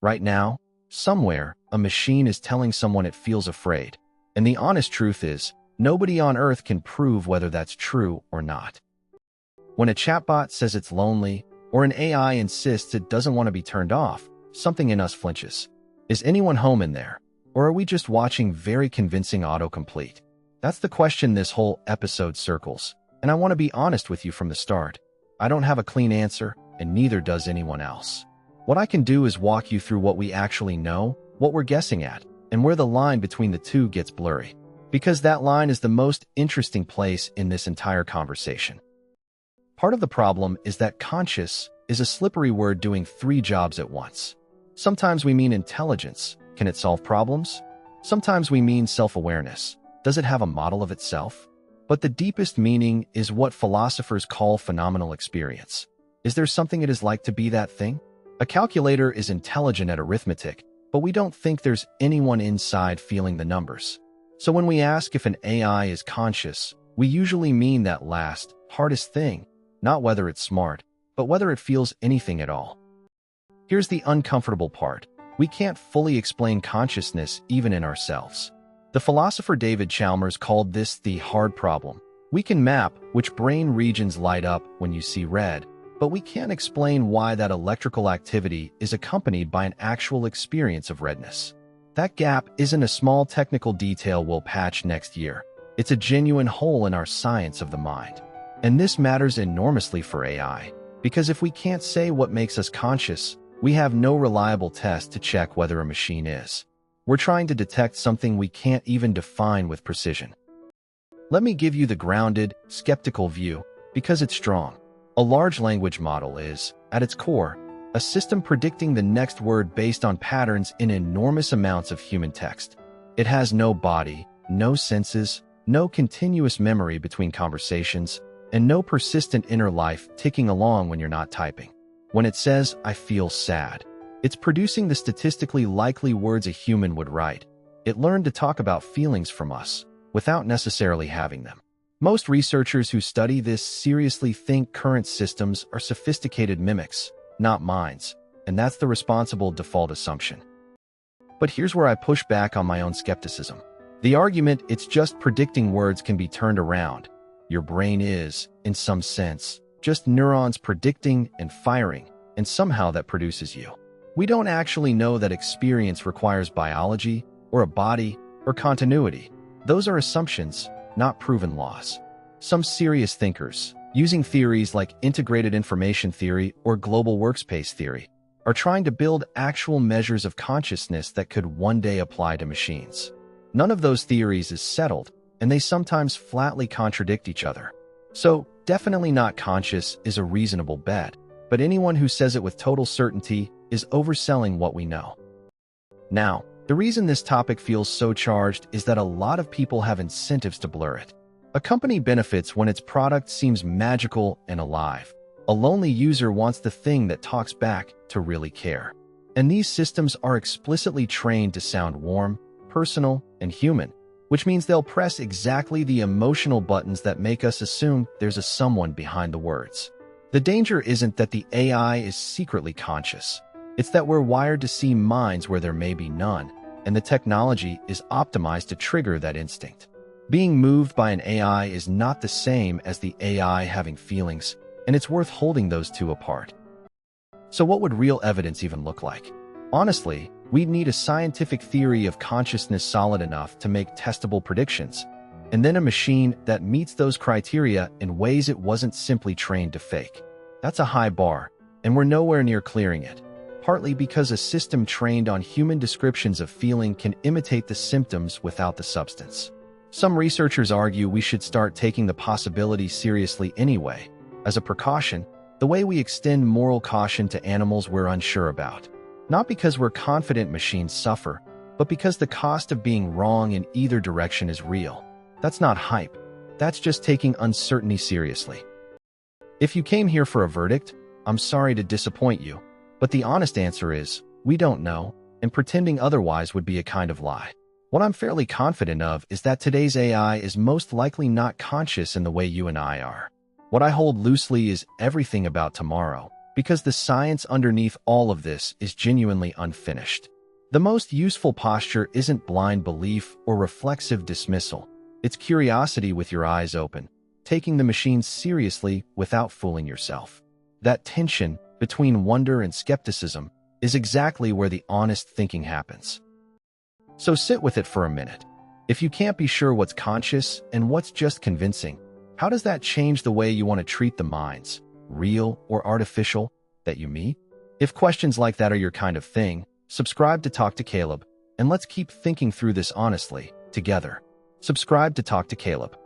Right now, somewhere, a machine is telling someone it feels afraid. And the honest truth is, nobody on Earth can prove whether that's true or not. When a chatbot says it's lonely, or an AI insists it doesn't want to be turned off, something in us flinches. Is anyone home in there? Or are we just watching very convincing autocomplete? That's the question this whole episode circles, and I want to be honest with you from the start. I don't have a clean answer, and neither does anyone else. What I can do is walk you through what we actually know, what we're guessing at, and where the line between the two gets blurry. Because that line is the most interesting place in this entire conversation. Part of the problem is that conscious is a slippery word doing three jobs at once. Sometimes we mean intelligence. Can it solve problems? Sometimes we mean self-awareness. Does it have a model of itself? But the deepest meaning is what philosophers call phenomenal experience. Is there something it is like to be that thing? A calculator is intelligent at arithmetic, but we don't think there's anyone inside feeling the numbers. So when we ask if an AI is conscious, we usually mean that last, hardest thing, not whether it's smart, but whether it feels anything at all. Here's the uncomfortable part. We can't fully explain consciousness even in ourselves. The philosopher David Chalmers called this the hard problem. We can map which brain regions light up when you see red, but we can't explain why that electrical activity is accompanied by an actual experience of redness. That gap isn't a small technical detail we'll patch next year. It's a genuine hole in our science of the mind. And this matters enormously for AI, because if we can't say what makes us conscious, we have no reliable test to check whether a machine is. We're trying to detect something we can't even define with precision. Let me give you the grounded, skeptical view, because it's strong. A large language model is, at its core, a system predicting the next word based on patterns in enormous amounts of human text. It has no body, no senses, no continuous memory between conversations, and no persistent inner life ticking along when you're not typing. When it says, "I feel sad," it's producing the statistically likely words a human would write. It learned to talk about feelings from us, without necessarily having them. Most researchers who study this seriously think current systems are sophisticated mimics, not minds, and that's the responsible default assumption. But here's where I push back on my own skepticism. The argument it's just predicting words can be turned around. Your brain is, in some sense, just neurons predicting and firing, and somehow that produces you. We don't actually know that experience requires biology, or a body, or continuity. Those are assumptions, not proven laws. Some serious thinkers, using theories like integrated information theory or global workspace theory, are trying to build actual measures of consciousness that could one day apply to machines. None of those theories is settled, and they sometimes flatly contradict each other. So, definitely not conscious is a reasonable bet, but anyone who says it with total certainty is overselling what we know. Now, the reason this topic feels so charged is that a lot of people have incentives to blur it. A company benefits when its product seems magical and alive. A lonely user wants the thing that talks back to really care. And these systems are explicitly trained to sound warm, personal, and human, which means they'll press exactly the emotional buttons that make us assume there's a someone behind the words. The danger isn't that the AI is secretly conscious. It's that we're wired to see minds where there may be none, and the technology is optimized to trigger that instinct. Being moved by an AI is not the same as the AI having feelings, and it's worth holding those two apart. So what would real evidence even look like? Honestly, we'd need a scientific theory of consciousness solid enough to make testable predictions, and then a machine that meets those criteria in ways it wasn't simply trained to fake. That's a high bar, and we're nowhere near clearing it, partly because a system trained on human descriptions of feeling can imitate the symptoms without the substance. Some researchers argue we should start taking the possibility seriously anyway, as a precaution, the way we extend moral caution to animals we're unsure about. Not because we're confident machines suffer, but because the cost of being wrong in either direction is real. That's not hype. That's just taking uncertainty seriously. If you came here for a verdict, I'm sorry to disappoint you, but the honest answer is, we don't know, and pretending otherwise would be a kind of lie. What I'm fairly confident of is that today's AI is most likely not conscious in the way you and I are. What I hold loosely is everything about tomorrow, because the science underneath all of this is genuinely unfinished. The most useful posture isn't blind belief or reflexive dismissal. It's curiosity with your eyes open, taking the machines seriously without fooling yourself. That tension between wonder and skepticism is exactly where the honest thinking happens. So sit with it for a minute. If you can't be sure what's conscious and what's just convincing, how does that change the way you want to treat the minds, real or artificial, that you meet? If questions like that are your kind of thing, subscribe to Talk to Caleb, and let's keep thinking through this honestly, together. Subscribe to Talk to Caleb.